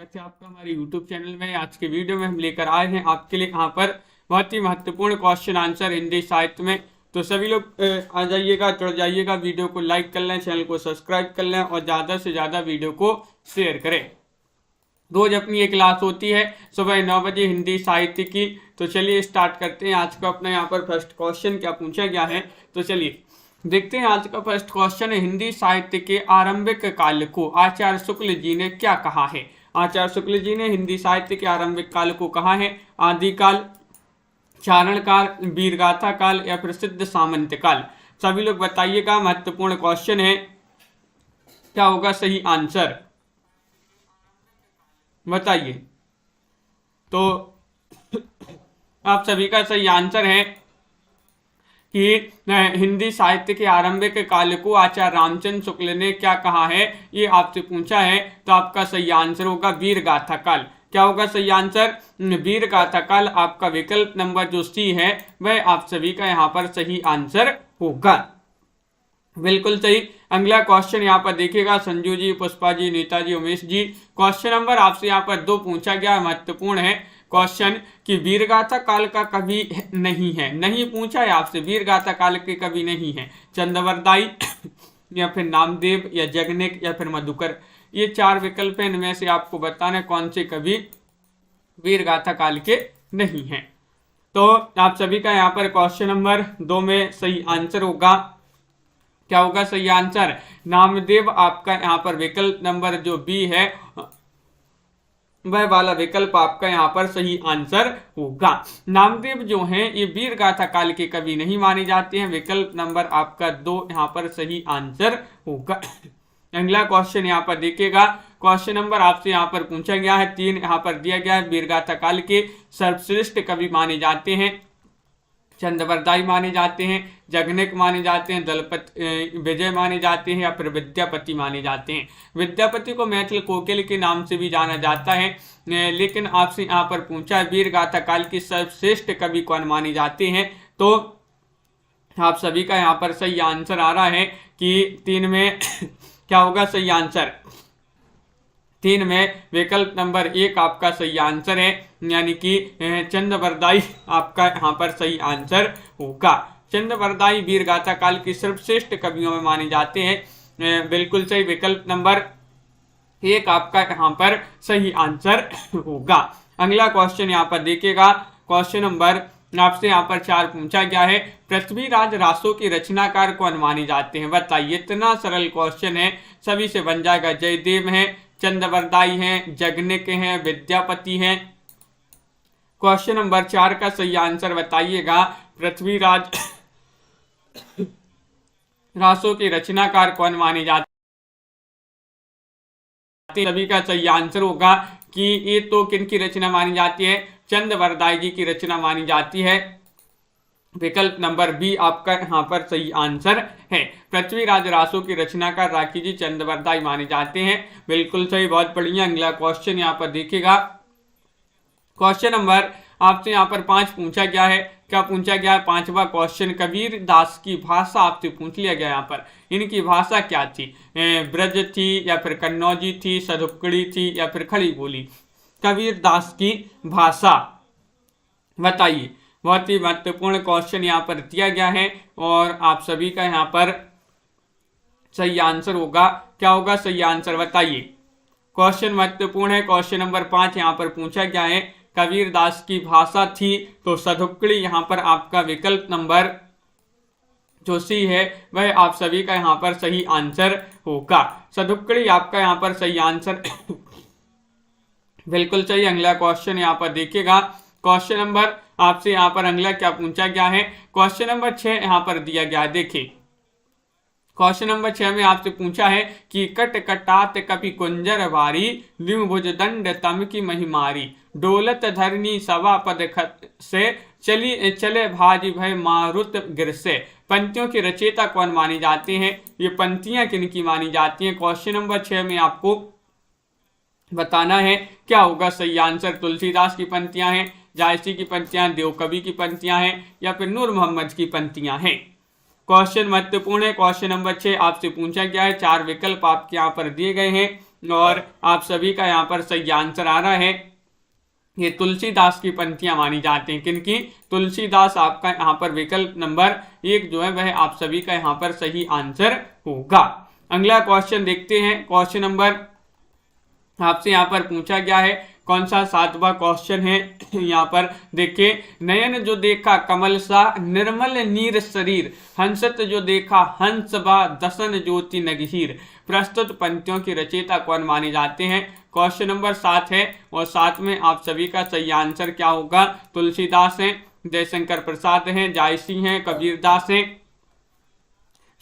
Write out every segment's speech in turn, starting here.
स्वागत है आपका हमारे YouTube चैनल में। आज के वीडियो में हम लेकर आए हैं आपके लिए यहाँ पर बहुत ही महत्वपूर्ण क्वेश्चन आंसर हिंदी साहित्य में। तो सभी लोग आ जाइएगा, जुड़ जाइएगा, वीडियो को लाइक कर लें, चैनल को सब्सक्राइब कर लें और ज़्यादा से ज़्यादा वीडियो को शेयर करें। रोज अपनी एक क्लास होती है सुबह 9 बजे हिंदी साहित्य की। तो चलिए स्टार्ट करते हैं। आज का अपना यहाँ पर फर्स्ट क्वेश्चन क्या पूछा गया है, तो चलिए देखते हैं। आज का फर्स्ट क्वेश्चन है, हिंदी साहित्य के आरंभिक काल को आचार्य शुक्ल जी ने क्या कहा है। आचार्य शुक्ल जी ने हिंदी साहित्य के आरंभिक काल को कहा है आदिकाल, चारण काल, वीरगाथा काल या फिर सिद्ध सामंत काल। सभी लोग बताइएगा, महत्वपूर्ण क्वेश्चन है, क्या होगा सही आंसर बताइए। तो आप सभी का सही आंसर है कि हिंदी साहित्य के आरंभिक काल को आचार्य रामचंद्र शुक्ल ने क्या कहा है, ये आपसे पूछा है। तो आपका सही आंसर होगा वीरगाथा काल। क्या होगा सही आंसर, वीरगाथा काल। आपका विकल्प नंबर जो सी है वह आप सभी का यहाँ पर सही आंसर होगा, बिल्कुल सही। अगला क्वेश्चन यहाँ पर देखिएगा, संजू जी, पुष्पा जी, नेताजी, उमेश जी। क्वेश्चन नंबर आपसे यहाँ पर 2 पूछा गया, महत्वपूर्ण है क्वेश्चन कि वीरगाथा काल का कवि नहीं है। नहीं पूछा है आपसे, वीरगाथा काल के कवि नहीं है चंद्रवरदाई या फिर नामदेव या जगनिक या फिर मधुकर। ये 4 विकल्प हैं, इनमें से आपको बताना है कौन से कवि वीरगाथा काल के नहीं है। तो आप सभी का यहाँ पर क्वेश्चन नंबर 2 में सही आंसर होगा। क्या होगा सही आंसर, नामदेव। आपका यहाँ पर विकल्प नंबर जो बी है वह वाला विकल्प आपका यहाँ पर सही आंसर होगा। नामदेव जो हैं ये वीरगाथा काल के कवि नहीं माने जाते हैं। विकल्प नंबर आपका 2 यहाँ पर सही आंसर होगा। अगला क्वेश्चन यहाँ पर देखिएगा, क्वेश्चन नंबर आपसे यहाँ पर पूछा गया है 3 यहाँ पर दिया गया है। वीरगाथा काल के सर्वश्रेष्ठ कवि माने जाते हैं चंद्रवरदाई माने जाते हैं, जगनिक माने जाते हैं, दलपति विजय माने जाते हैं या फिर विद्यापति माने जाते हैं। विद्यापति को मैथिल कोकिल के नाम से भी जाना जाता है, लेकिन आपसे यहाँ पर पूछा है वीरगाथा काल के सर्वश्रेष्ठ कवि कौन माने जाते हैं। तो आप सभी का यहाँ पर सही आंसर आ रहा है कि 3 में क्या होगा सही आंसर, 3 में विकल्प नंबर 1 आपका सही आंसर है, यानी कि चंद्रवरदाई आपका यहाँ पर सही आंसर होगा। चंद्रवरदाई वीरगाथा काल के सर्वश्रेष्ठ कवियों में माने जाते हैं, बिल्कुल सही। विकल्प नंबर 1 आपका यहाँ पर सही आंसर होगा। अगला क्वेश्चन यहाँ पर देखिएगा, क्वेश्चन नंबर आपसे यहाँ पर 4 पूछा गया है, पृथ्वीराज रासों के रचनाकार कौन माने जाते हैं। बताइए, इतना सरल क्वेश्चन है, सभी से बन जाएगा। जयदेव हैं, चंद्रवरदाई हैं, जगनिक हैं, विद्यापति हैं। क्वेश्चन नंबर 4 का सही आंसर बताइएगा, पृथ्वीराज रासों के रचनाकार कौन माने जाते हैं। सभी का सही आंसर होगा कि ये तो किनकी रचना मानी जाती है, चंद्रवरदाई जी की रचना मानी जाती है। विकल्प नंबर बी आपका यहाँ पर सही आंसर है। पृथ्वीराज रासों की रचनाकार राखी जी चंद्रवरदाई माने जाते हैं, बिल्कुल सही, बहुत बढ़िया। अगला क्वेश्चन यहाँ पर देखिएगा, क्वेश्चन नंबर आपसे यहाँ पर 5 पूछा गया है। क्या पूछा गया है, 5वां क्वेश्चन, कबीर दास की भाषा आपसे पूछ लिया गया। यहाँ पर इनकी भाषा क्या थी, ब्रज थी या फिर कन्नौजी थी, सदुक्कड़ी थी या फिर खड़ी बोली। कबीर दास की भाषा बताइए। बहुत ही महत्वपूर्ण क्वेश्चन यहाँ पर दिया गया है और आप सभी का यहाँ पर सही आंसर होगा। क्या होगा सही आंसर बताइए। क्वेश्चन महत्वपूर्ण है। क्वेश्चन नंबर 5 यहाँ पर पूछा गया है, कबीर दास की भाषा थी तो सदुक्कड़ी। यहाँ पर आपका विकल्प नंबर जो सी है वह आप सभी का यहाँ पर सही आंसर होगा। सदुक्कड़ी आपका यहाँ पर सही आंसर बिल्कुल सही। अगला क्वेश्चन यहाँ पर देखिएगा, क्वेश्चन नंबर आपसे यहाँ पर अगला क्या पूछा गया है, क्वेश्चन नंबर 6 यहाँ पर दिया गया है। देखिए, क्वेश्चन नंबर 6 में आपसे पूछा है कि कट कटात कपि कुंजर वारी, लिंग भुज दंड तम की महिमारी, डोलत धरनी सभा पद खत से, चली चले भाजी भय मारुत गिर से। पंक्तियों के रचयिता कौन माने जाते हैं, ये पंक्तियां किनकी मानी जाती हैं। क्वेश्चन नंबर 6 में आपको बताना है क्या होगा सही आंसर। तुलसीदास की पंक्तियां हैं, जायसी की पंक्तियां, देवकवि की पंक्तियां हैं या फिर नूर मोहम्मद की पंक्तियां हैं। क्वेश्चन महत्वपूर्ण है। क्वेश्चन नंबर 6 आपसे पूछा गया है, 4 विकल्प आपके यहाँ पर दिए गए हैं। और आप सभी का यहाँ पर सही आंसर आ रहा है, ये तुलसीदास की पंक्तियां मानी जाती हैं। किनकी? तुलसीदास आपका यहाँ पर विकल्प नंबर 1 जो है वह आप सभी का यहाँ पर सही आंसर होगा। अगला क्वेश्चन देखते हैं। क्वेश्चन नंबर आपसे यहाँ पर पूछा गया है, कौन सा 7वां क्वेश्चन है यहाँ पर देखिए, नयन जो देखा कमल सा निर्मल नीर शरीर, हंसत जो देखा हंस बा दसन ज्योति नगहीर। प्रस्तुत पंक्तियों की रचयिता कौन माने जाते हैं? क्वेश्चन नंबर 7 है और 7 में आप सभी का सही आंसर क्या होगा? तुलसीदास हैं, जयशंकर प्रसाद हैं, जायसी हैं, कबीरदास हैं,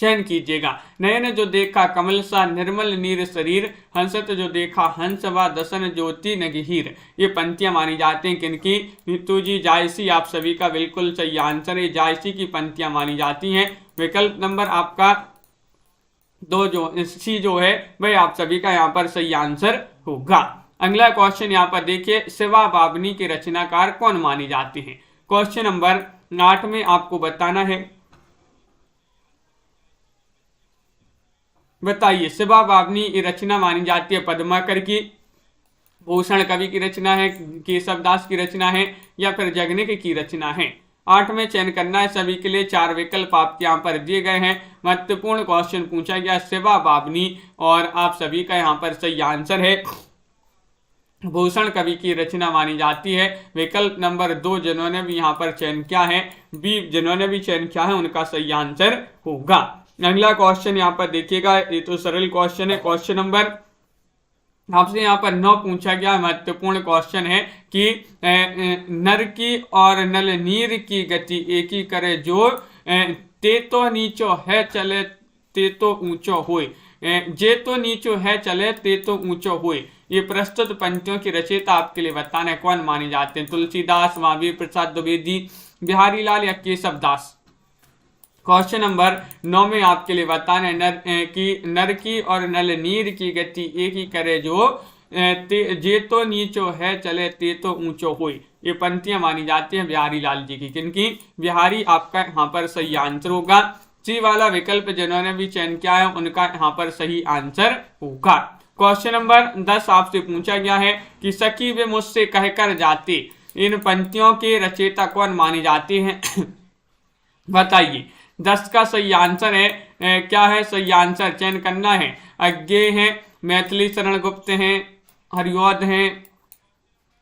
चयन कीजिएगा। नयन जो देखा कमल सा निर्मल नीर शरीर, हंसत जो देखा हंस व दसन ज्योति नगहीर। ये पंक्तियां मानी जाती हैं किनकी? नीतू जी, जायसी आप सभी का बिल्कुल सही आंसर है, जायसी की पंक्तियां मानी जाती हैं। विकल्प नंबर आपका 2 जो सी जो है वह आप सभी का यहाँ पर सही आंसर होगा। अगला क्वेश्चन यहाँ पर देखिए, शिवा बाबनी के रचनाकार कौन माने जाते हैं? क्वेश्चन नंबर 8 में आपको बताना है, बताइए शिवा बाबनी की रचना मानी जाती है पद्माकर की, भूषण कवि की रचना है, केशवदास की रचना है, या फिर जगनिक की रचना है। 8 में चयन करना है सभी के लिए। 4 विकल्प आपके यहाँ पर दिए गए हैं। महत्वपूर्ण क्वेश्चन पूछा गया शिवा बाबनी और आप सभी का यहाँ पर सही आंसर है भूषण कवि की रचना मानी जाती है। विकल्प नंबर 2 जिन्होंने भी यहाँ पर चयन किया है, बी जिन्होंने भी चयन किया है, उनका सही आंसर होगा। अगला क्वेश्चन यहाँ पर देखिएगा, ये तो सरल क्वेश्चन है। क्वेश्चन नंबर आपसे यहाँ पर 9 पूछा गया, महत्वपूर्ण क्वेश्चन है कि नर की और नल नीर की गति एक ही करे जो, ते तो नीचो है चले ते तो ऊंचो होए, जे तो नीचो है चले ते तो ऊंचो होए। ये प्रस्तुत पंक्तियों की रचयिता आपके लिए बताना है कौन माने जाते हैं? तुलसीदास, महावीर प्रसाद द्विवेदी, बिहारी लाल या केशवदास। क्वेश्चन नंबर 9 में आपके लिए बताना है नर की और नल नीर की गति एक ही करे जो, जे तो नीचो है चले ते तो ऊंचो होए। ये पंक्तियां मानी जाती हैं बिहारी लाल जी की। किनकी? बिहारी आपका यहाँ पर सही आंसर होगा। सी वाला विकल्प जिन्होंने भी चयन किया है उनका यहाँ पर सही आंसर होगा। क्वेश्चन नंबर 10 आपसे पूछा गया है कि सखी वे मुझसे कहकर जाते, इन पंक्तियों के रचयिता कौन माने जाते हैं? बताइए। 10 का सही आंसर है क्या है? सही आंसर चयन करना है। अज्ञेय हैं, मैथिली शरण गुप्त हैं, हरिऔध हैं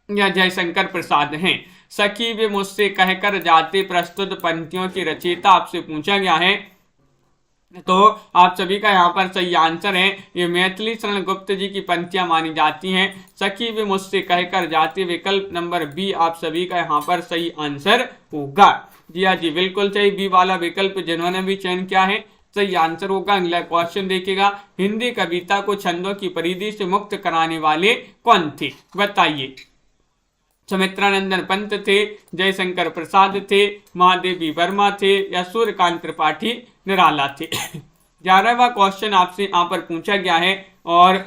या जयशंकर प्रसाद हैं। सखी वे मुझसे कहकर जाते प्रस्तुत पंक्तियों की रचयिता आपसे पूछा गया है, तो आप सभी का यहाँ पर सही आंसर है ये मैथिली शरण गुप्त जी की पंक्तियां मानी जाती हैं। सखी वे मुझसे कहकर जाते, विकल्प नंबर बी आप सभी का यहाँ पर सही आंसर होगा। जी हाँ जी, बिल्कुल सही, बी वाला विकल्प जिन्होंने भी चयन किया है सही आंसर होगा। अगला क्वेश्चन देखिएगा, हिंदी कविता को छंदों की परिधि से मुक्त कराने वाले कौन थे? बताइए। सुमित्रानंदन पंत थे, जयशंकर प्रसाद थे, महादेवी वर्मा थे या सूर्यकांत त्रिपाठी निराला थे। 11वां क्वेश्चन आपसे यहाँ पर पूछा गया है और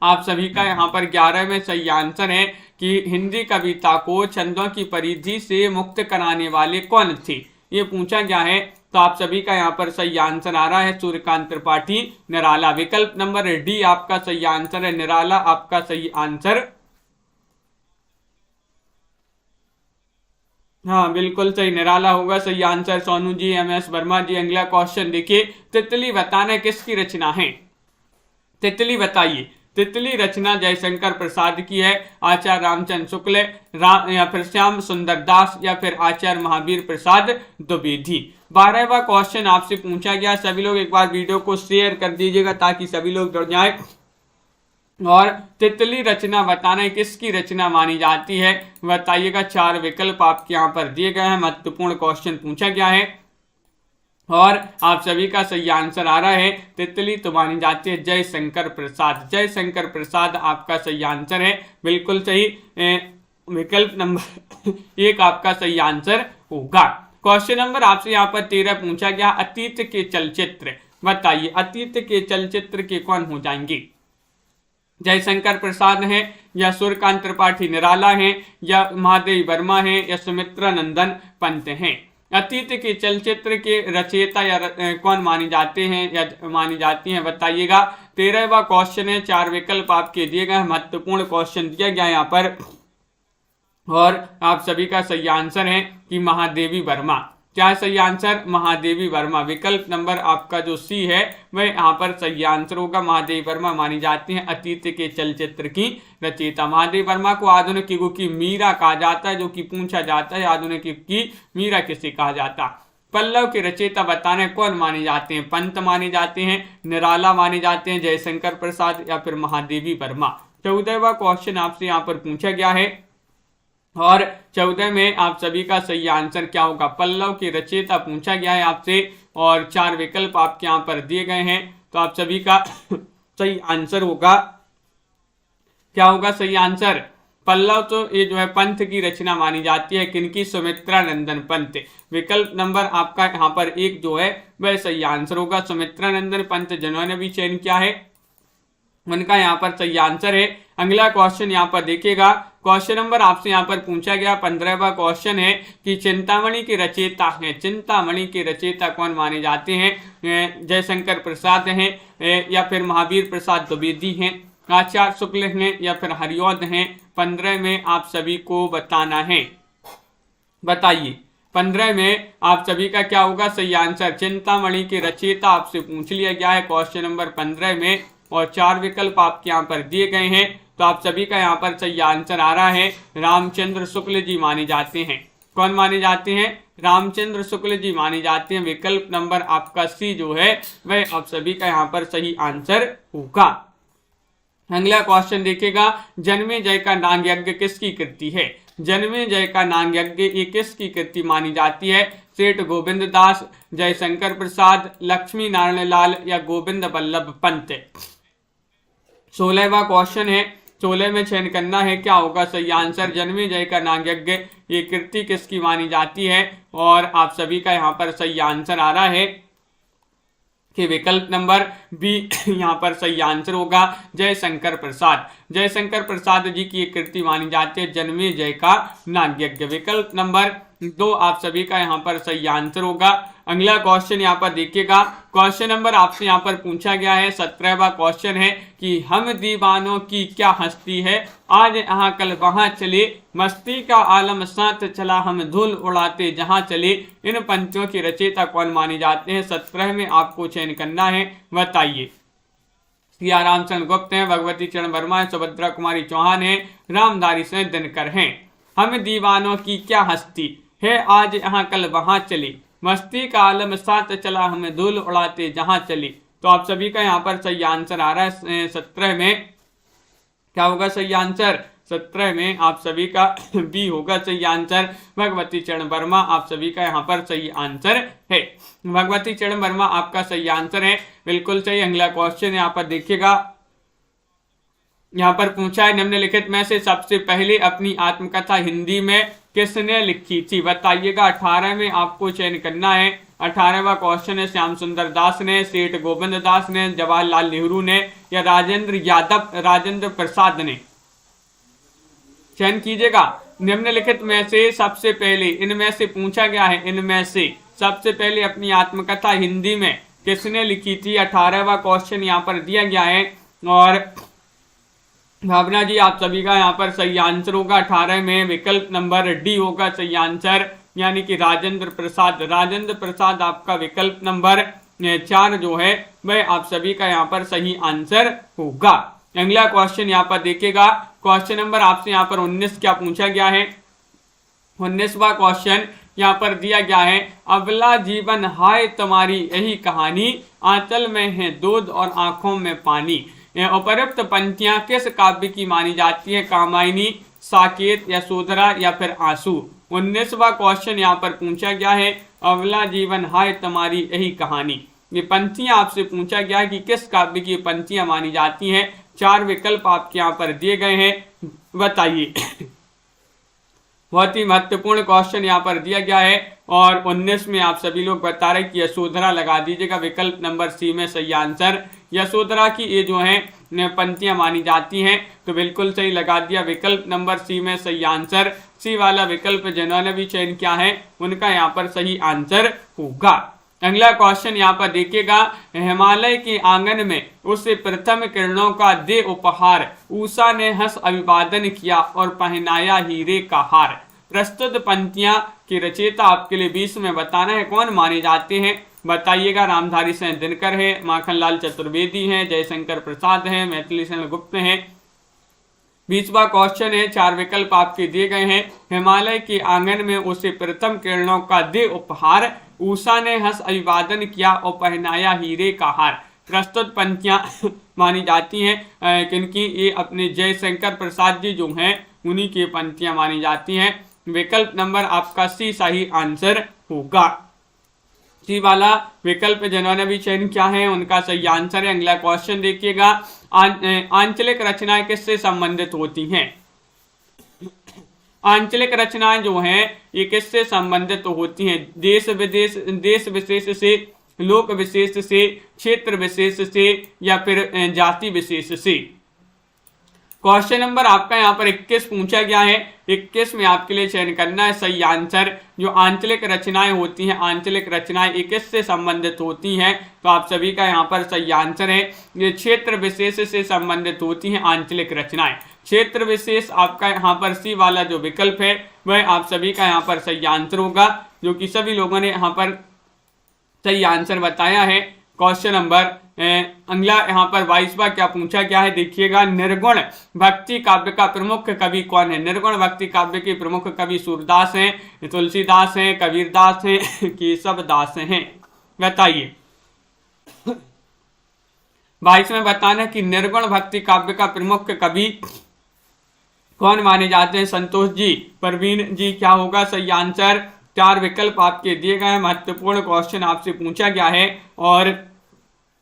आप सभी का यहाँ पर 11 में सही आंसर है कि हिंदी कविता को छंदों की परिधि से मुक्त कराने वाले कौन थे, ये पूछा गया है। तो आप सभी का यहाँ पर सही आंसर आ रहा है सूर्यकांत त्रिपाठी निराला। विकल्प नंबर डी आपका सही आंसर है, निराला आपका सही आंसर। हाँ बिल्कुल सही, निराला होगा सही आंसर। सोनू जी, MS वर्मा जी। अगला क्वेश्चन देखिए, तितली बताना किसकी रचना है? तितली बताइए। तितली रचना जयशंकर प्रसाद की है, आचार्य रामचंद्र शुक्ल या फिर श्याम सुंदर दास या फिर आचार्य महावीर प्रसाद द्विवेदी। 12वां क्वेश्चन आपसे पूछा गया, सभी लोग एक बार वीडियो को शेयर कर दीजिएगा ताकि सभी लोग जुड़ जाए। और तितली रचना बताना किसकी रचना मानी जाती है? बताइएगा। 4 विकल्प आपके यहाँ पर दिए गए हैं। महत्वपूर्ण क्वेश्चन पूछा गया है और आप सभी का सही आंसर आ रहा है तितली तो मानी जाती है जयशंकर प्रसाद। जयशंकर प्रसाद आपका सही आंसर है, बिल्कुल सही। विकल्प नंबर 1 आपका सही आंसर होगा। क्वेश्चन नंबर आपसे यहाँ पर 13 पूछा गया, अतीत के चलचित्र बताइए। अतीत के चलचित्र के कौन हो जाएंगे? जयशंकर प्रसाद हैं या सूर्यकांत त्रिपाठी निराला हैं या महादेवी वर्मा हैं या सुमित्रानंदन पंत हैं। अतीत के चलचित्र के रचयिता या कौन मानी जाते हैं या मानी जाती हैं, बताइएगा। 13वां क्वेश्चन है, 4 विकल्प आपके दिए गए, महत्वपूर्ण क्वेश्चन दिया गया यहाँ पर, और आप सभी का सही आंसर है कि महादेवी वर्मा। क्या सही आंसर? महादेवी वर्मा। विकल्प नंबर आपका जो सी है वह यहाँ पर सही आंसर होगा। महादेवी वर्मा मानी जाती हैं अतीत के चलचित्र की रचयिता। महादेवी वर्मा को आधुनिक युग की मीरा कहा जाता है, जो कि पूछा जाता है आधुनिक युग की मीरा किसे कहा जाता। पल्लव के रचयिता बताने कौन माने जाते हैं? पंत माने जाते हैं, निराला माने जाते हैं, जयशंकर प्रसाद या फिर महादेवी वर्मा। 14वां क्वेश्चन आपसे यहाँ पर पूछा गया है और 14 में आप सभी का सही आंसर क्या होगा? पल्लव के रचयिता पूछा गया है आपसे और 4 विकल्प आपके यहाँ पर दिए गए हैं, तो आप सभी का सही आंसर होगा, क्या होगा सही आंसर? पल्लव तो ये जो है पंथ की रचना मानी जाती है, किनकी? सुमित्रा नंदन पंत। विकल्प नंबर आपका यहाँ पर 1 जो है वह सही आंसर होगा। सुमित्रा नंदन पंत जिन्होंने भी चयन किया है उनका यहाँ पर सही आंसर है। अगला क्वेश्चन यहाँ पर देखिएगा, क्वेश्चन नंबर आपसे यहाँ पर पूछा गया 15वां क्वेश्चन है कि चिंतामणि के रचयिता हैं, चिंतामणि के रचयिता कौन माने जाते हैं? जयशंकर प्रसाद हैं या फिर महावीर प्रसाद द्विवेदी हैं, आचार्य शुक्ल हैं या फिर हरिऔध हैं। 15 में आप सभी को बताना है, बताइए। 15 में आप सभी का क्या होगा सही आंसर? चिंतामणि के रचयिता आपसे पूछ लिया गया है क्वेश्चन नंबर 15 में और 4 विकल्प आपके यहाँ पर दिए गए हैं, तो आप सभी का यहाँ पर सही आंसर आ रहा है रामचंद्र शुक्ल जी माने जाते हैं। कौन माने जाते हैं? रामचंद्र शुक्ल जी माने जाते हैं। विकल्प नंबर आपका सी जो है वह आप सभी का यहाँ पर सही आंसर होगा। अगला क्वेश्चन देखिएगा, जन्मेजय का नाग यज्ञ किसकी कृति है? जन्मेजय का नाग यज्ञ ये किसकी कृति मानी जाती है? सेठ गोविंद दास, जयशंकर प्रसाद, लक्ष्मी नारायण लाल या गोविंद बल्लभ पंत। 16वां क्वेश्चन है, 16 में चयन करना है, क्या होगा सही आंसर? जन्मेजय का नाग यज्ञ ये कृति किसकी मानी जाती है? और आप सभी का यहाँ पर सही आंसर आ रहा है कि विकल्प नंबर बी यहाँ पर सही आंसर होगा जयशंकर प्रसाद। जयशंकर प्रसाद जी की कृति मानी जाती है जन्मेजय का नाग यज्ञ। विकल्प नंबर 2 आप सभी का यहाँ पर सही आंसर होगा। अगला क्वेश्चन यहाँ पर देखिएगा, क्वेश्चन नंबर आपसे यहाँ पर पूछा गया है 17वां क्वेश्चन है कि हम दीवानों की क्या हस्ती है, आज यहाँ कल वहां चले, मस्ती का आलम साथ चला, हम धूल उड़ाते जहां चले। इन पंक्तियों के रचयिता कौन माने जाते हैं? 17 में आपको चयन करना है, बताइए। सिया रामचंद्र गुप्त हैं, भगवती चरण वर्मा है, सुभद्रा कुमारी चौहान है, रामधारी सिंह दिनकर हैं। हम दीवानों की क्या हस्ती है, आज यहाँ कल वहां चले, मस्ती का आलम साथ चला, हमें धूल उड़ाते जहां चले। तो आप सभी का यहाँ पर सही आंसर आ रहा है 17 में, क्या होगा सही आंसर? 17 में आप सभी का बी होगा सही आंसर, भगवती चरण वर्मा आप सभी का यहाँ पर सही आंसर है। भगवती चरण वर्मा आपका सही आंसर है, बिल्कुल सही। अगला क्वेश्चन यहाँ पर देखिएगा, यहाँ पर पूछा है निम्नलिखित में से सबसे पहले अपनी आत्मकथा हिंदी में किसने लिखी थी, बताइएगा। 18 में आपको चयन करना है। 18वां क्वेश्चन है, श्याम सुंदर दास ने, सेठ गोविंद दास ने, जवाहरलाल नेहरू ने या राजेंद्र प्रसाद ने। चयन कीजिएगा। निम्नलिखित में से सबसे पहले, इनमें से पूछा गया है, इनमें से सबसे पहले अपनी आत्मकथा हिंदी में किसने लिखी थी। 18वां क्वेश्चन यहाँ पर दिया गया है और भावना जी आप सभी का यहाँ पर सही आंसर होगा 18 में विकल्प नंबर डी होगा सही आंसर, यानी कि राजेंद्र प्रसाद। राजेंद्र प्रसाद आपका विकल्प नंबर 4 जो है वह आप सभी का यहाँ पर सही आंसर होगा। अगला क्वेश्चन यहाँ पर देखिएगा, क्वेश्चन नंबर आपसे यहाँ पर 19 क्या पूछा गया है। 19वां क्वेश्चन यहाँ पर दिया गया है, अबला जीवन हाय तुम्हारी यही कहानी, आंचल में है दूध और आंखों में पानी। उपरोक्त पंक्तियां किस काव्य की मानी जाती है, कामायनी, साकेत, यशोधरा या फिर आंसू। 19वां क्वेश्चन यहाँ पर पूछा गया है, अबला जीवन हाय तुम्हारी यही कहानी। ये पंक्तियां आपसे पूछा गया है कि किस काव्य की पंक्तियां मानी जाती हैं। 4 विकल्प आपके यहाँ पर दिए गए हैं, बताइए। बहुत ही महत्वपूर्ण क्वेश्चन यहाँ पर दिया गया है, और 19 में आप सभी लोग बता रहे कि यशोधरा लगा दीजिएगा, विकल्प नंबर सी में सही आंसर यशोधरा की ये जो है पंक्तियां मानी जाती हैं, तो बिल्कुल सही लगा दिया, विकल्प नंबर सी में सही आंसर, सी वाला विकल्प जिन्होंने भी चयन किया है उनका यहाँ पर सही आंसर होगा। अगला क्वेश्चन यहाँ पर देखिएगा, हिमालय के आंगन में उसे प्रथम किरणों का दे उपहार, उषा ने हंस अभिवादन किया और पहनाया हीरे का हार। प्रस्तुत पंक्तियां की रचयिता आपके लिए 20 में बताना है कौन माने जाते हैं, बताइएगा। रामधारी सिंह दिनकर है, माखनलाल चतुर्वेदी हैं, जयशंकर प्रसाद हैं, मैथिली शरण गुप्त हैं। 20वां क्वेश्चन है, 4 विकल्प आपके दिए गए हैं। हिमालय के आंगन में उसे प्रथम किरणों का दे उपहार, उषा ने हंस अभिवादन किया और पहनाया हीरे का हार। प्रस्तुत पंक्तियां मानी जाती हैं क्योंकि ये अपने जयशंकर प्रसाद जी जो हैं उन्हीं की पंक्तियां मानी जाती हैं। विकल्प नंबर आपका सी सही आंसर होगा। सी वाला विकल्प जिन्होंने भी चयन किया है उनका सही आंसर है। अगला क्वेश्चन देखिएगा, आंचलिक रचनाएं किससे संबंधित होती हैं? आंचलिक रचनाएं जो हैं ये किससे संबंधित होती हैं? देश विशेष से, लोक विशेष से, क्षेत्र विशेष से या फिर जाति विशेष से। क्वेश्चन नंबर आपका यहाँ पर 21 पूछा गया है। 21 में आपके लिए चयन करना है सही आंसर। जो आंचलिक रचनाएं होती हैं, आंचलिक रचनाएं ये किससे संबंधित होती हैं? तो आप सभी का यहाँ पर सही आंसर है ये क्षेत्र विशेष से संबंधित होती हैं आंचलिक रचनाएं। क्षेत्र विशेष आपका यहाँ पर सी वाला जो विकल्प है वह आप सभी का यहाँ पर सही आंसर होगा, जो कि सभी लोगों ने यहाँ पर सही आंसर बताया है। क्वेश्चन नंबर अगला यहाँ पर 22वां क्या पूछा गया है देखिएगा, निर्गुण भक्ति काव्य का प्रमुख कवि कौन है? निर्गुण भक्ति काव्य के प्रमुख कवि सूरदास हैं, तुलसीदास हैं, कबीरदास हैं, केशवदास हैं, बताइए। 22 में बताना कि निर्गुण भक्ति काव्य का प्रमुख कवि कौन माने जाते हैं? संतोष जी, प्रवीण जी, क्या होगा सही आंसर? 4 विकल्प आपके दिए गए हैं। महत्वपूर्ण क्वेश्चन आपसे पूछा गया है और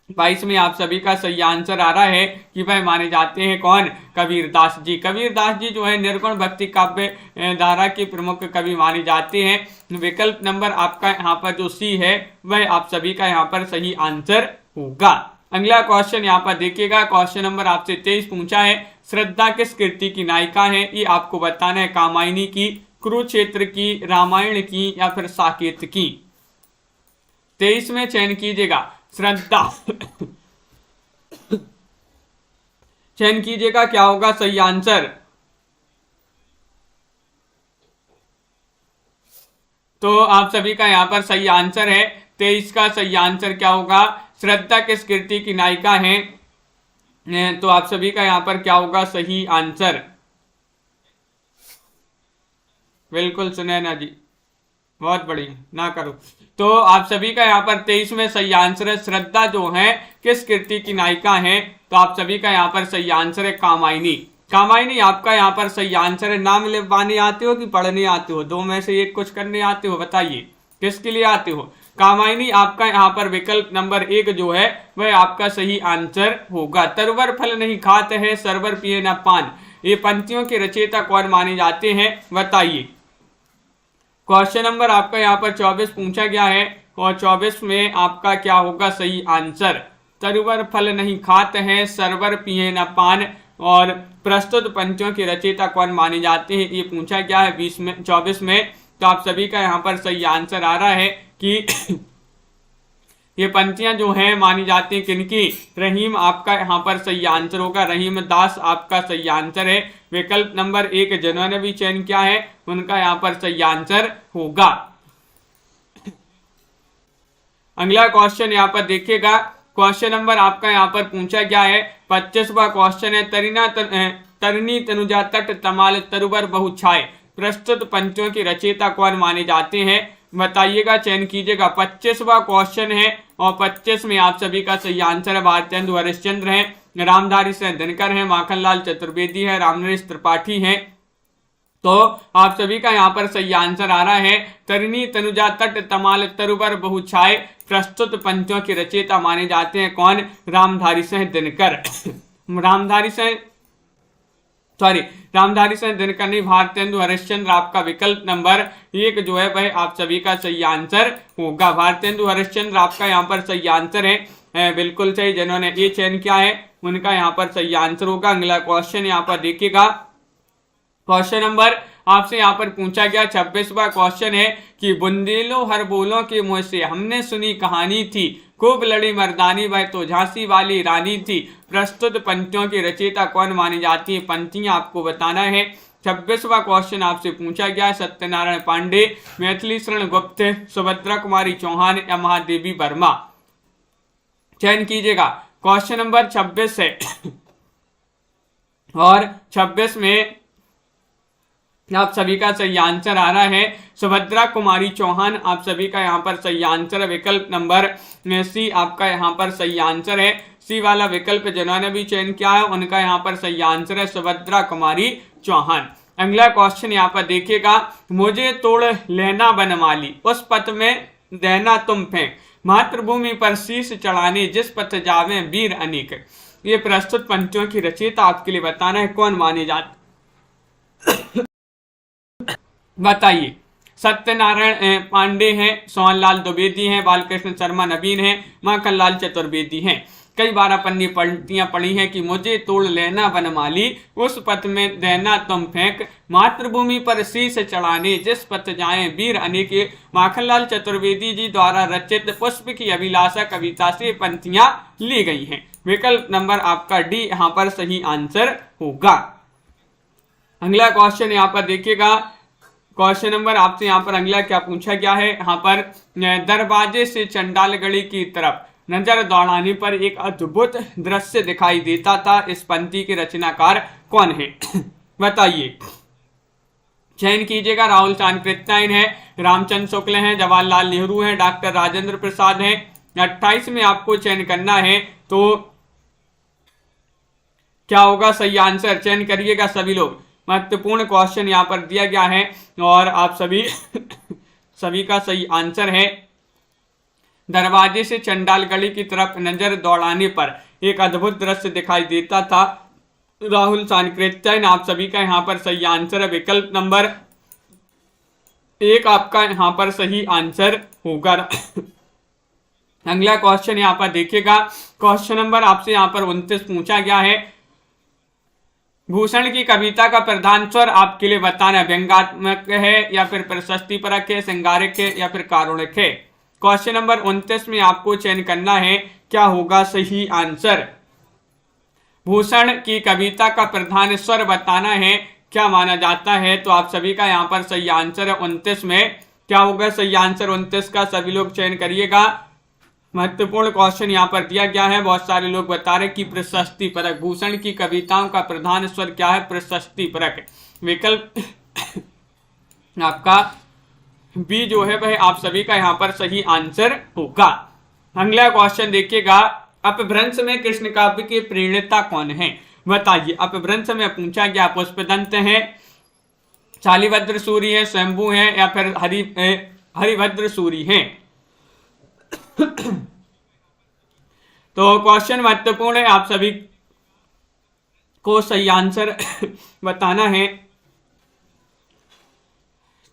22 में आप सभी का सही आंसर आ रहा है कि वह माने जाते हैं कौन? कबीरदास जी। कबीरदास जी जो है निर्गुण भक्ति काव्य धारा के प्रमुख कवि माने जाते हैं। विकल्प नंबर आपका यहाँ पर जो सी है वह आप सभी का यहाँ पर सही आंसर होगा। अगला क्वेश्चन यहाँ पर देखिएगा, क्वेश्चन नंबर आपसे 23 पूछा है, श्रद्धा किस कृति की नायिका है? ये आपको बताना है, कामायनी की, कुरुक्षेत्र की, रामायण की या फिर साकेत की। 23 में चयन कीजिएगा, श्रद्धा चयन कीजिएगा, क्या होगा सही आंसर? तो आप सभी का यहाँ पर सही आंसर है। 23 का सही आंसर क्या होगा? श्रद्धा किस कृति की नायिका है? तो आप सभी का यहाँ पर क्या होगा सही आंसर? बिल्कुल सुनैना जी, बहुत बढ़िया, ना करो। तो आप सभी का यहाँ पर 23 में सही आंसर है, श्रद्धा जो है किस कृति की नायिका है? तो आप सभी का यहाँ पर सही आंसर है कामायनी। कामायनी आपका यहाँ पर सही आंसर है। नाम लिखवाने आते हो कि पढ़ने आते हो? 2 में से एक कुछ करने आते हो, बताइए किसके लिए आते हो? कामायनी आपका यहाँ पर विकल्प नंबर 1 जो है वह आपका सही आंसर होगा। तरवर फल नहीं खाते हैं, सरवर पिए न पान, ये पंक्तियों के रचयिता कौन माने जाते हैं? बताइए। क्वेश्चन नंबर आपका यहाँ पर 24 पूछा गया है और 24 में आपका क्या होगा सही आंसर? तरवर फल नहीं खाते हैं, सरवर पिए न पान और प्रस्तुत पंक्तियों के रचयिता कौन माने जाते हैं, ये पूछा गया है 24 में। तो आप सभी का यहाँ पर सही आंसर आ रहा है कि ये पंक्तियां जो हैं मानी जाती हैं किनकी? रहीम आपका यहाँ पर सही आंसर होगा। रहीम दास आपका सही आंसर है। विकल्प नंबर 1 जिन्होंने भी चयन किया है उनका यहाँ पर सही आंसर होगा। अगला क्वेश्चन यहाँ पर देखिएगा, क्वेश्चन नंबर आपका यहाँ पर पूछा गया है 25वां क्वेश्चन है, तरनी तनुजा तट तमाल तरुवर बहु छाए, प्रस्तुत पंक्तियों की रचयिता कौन माने जाते हैं? बताइएगा, चयन कीजिएगा। 25वां क्वेश्चन है और 25 में आप सभी का सही आंसर है भारतेंदु हरिश्चंद्र है, रामधारी सिंह दिनकर है, माखनलाल चतुर्वेदी है, रामनरेश त्रिपाठी है। तो आप सभी का यहाँ पर सही आंसर आ रहा है तरनी तनुजा तट तमाल तरुवर बहु छाए, प्रस्तुत पंक्तियों के रचयिता माने जाते हैं कौन? रामधारी सिंह दिनकर। रामधारी सिंह सॉरी रामधारी सिंह दिनकरनी, भारतेंदु हरिश्चंद्र आपका विकल्प नंबर 1 जो है वह आप सभी का सही आंसर होगा। भारतेंदु हरिश्चंद्र आपका यहाँ पर सही आंसर है, बिल्कुल सही। जिन्होंने ये चयन किया है उनका यहाँ पर सही आंसर होगा। अगला क्वेश्चन यहाँ पर देखिएगा, क्वेश्चन नंबर आपसे यहाँ पर पूछा गया 26वां क्वेश्चन है कि बुंदेलो हर बोलों के मुंह से हमने सुनी कहानी थी, खूब लड़ी मर्दानी वह तो झांसी वाली रानी थी, प्रस्तुत पंक्तियों की रचयिता कौन मानी जाती है? पंक्तियां आपको बताना है। 26वां क्वेश्चन आपसे पूछा गया सत्यनारायण पांडे, मैथिली शरण गुप्त, सुभद्रा कुमारी चौहान या महादेवी वर्मा। चयन कीजिएगा। क्वेश्चन नंबर 26 है और 26 में आप सभी का सही आंसर आ रहा है सुभद्रा कुमारी चौहान, आप सभी का यहाँ पर सही आंसर है। विकल्प नंबर सी आपका यहाँ पर सही आंसर है। सी वाला विकल्प जिन्होंने भी चयन किया है उनका यहाँ पर सही आंसर है सुभद्रा कुमारी चौहान। अगला क्वेश्चन यहाँ पर देखिएगा, मुझे तोड़ लेना बनमाली, उस पथ में देना तुम फेंक, मातृभूमि पर शीश चढ़ाने जिस पथ जावे वीर अनेक। ये प्रस्तुत पंक्तियों की रचयिता आपके लिए बताना है कौन माने जाते, बताइए। सत्यनारायण पांडे हैं, सोहनलाल द्विवेदी हैं, बालकृष्ण शर्मा नवीन हैं, माखनलाल चतुर्वेदी हैं। कई बार अपन ये पंक्तियां पढ़ी हैं कि मुझे तोड़ लेना बनमाली, उस पथ में देना तुम फेंक, मातृभूमि पर शीश चढ़ाने जिस पथ जाएं वीर अनेक। माखनलाल चतुर्वेदी जी द्वारा रचित पुष्प की अभिलाषा कविता से पंक्तियां ली गई हैं। विकल्प नंबर आपका डी यहाँ पर सही आंसर होगा। अगला क्वेश्चन यहाँ पर देखिएगा, क्वेश्चन नंबर आपसे यहाँ पर अगला क्या पूछा गया है, यहाँ पर दरवाजे से चंडालगढ़ी की तरफ नजर दौड़ाने पर एक अद्भुत दृश्य दिखाई देता था, इस पंक्ति के रचनाकार कौन है? बताइए। चयन कीजिएगा। राहुल चांद्रकृत्यायन है, रामचंद्र शुक्ल हैं, जवाहरलाल नेहरू हैं, डॉक्टर राजेंद्र प्रसाद हैं। 28 में आपको चयन करना है तो क्या होगा सही आंसर? चयन करिएगा सभी लोग। महत्वपूर्ण क्वेश्चन यहाँ पर दिया गया है और आप सभी का सही आंसर है दरवाजे से चंडालगढ़ी की तरफ नजर दौड़ाने पर एक अद्भुत दृश्य दिखाई देता था। राहुल चाणक्यन, आप सभी का यहाँ पर सही आंसर है। विकल्प नंबर 1 आपका यहाँ पर सही आंसर होगा। अगला क्वेश्चन यहाँ पर देखिएगा, क्वेश्चन नंबर आपसे यहाँ पर 29 पूछा गया है, भूषण की कविता का प्रधान स्वर आपके लिए बताना है, व्यंग्यात्मक है या फिर प्रशस्तिपरक है, श्रृंगारिक है या फिर कारुणिक है। क्वेश्चन नंबर 29 में आपको चयन करना है क्या होगा सही आंसर। भूषण की कविता का प्रधान स्वर बताना है, क्या माना जाता है? तो आप सभी का यहाँ पर सही आंसर है 29 में क्या होगा सही आंसर 29 का, सभी लोग चयन करिएगा। महत्वपूर्ण क्वेश्चन यहाँ पर दिया गया है, बहुत सारे लोग बता रहे कि प्रशस्ति परक। भूषण की कविताओं का प्रधान स्वर क्या है? प्रशस्ति परक। विकल्प आपका बी जो है वह आप सभी का यहाँ पर सही आंसर होगा। अगला क्वेश्चन देखिएगा, अपभ्रंश में कृष्ण काव्य के प्रणेता कौन है? बताइए। अपभ्रंश में पूछा गया पुष्पदंत है, शालिभद्र सूरी है, स्वयंभू है या फिर हरिभद्र सूरी है। तो क्वेश्चन महत्वपूर्ण है, आप सभी को सही आंसर बताना है।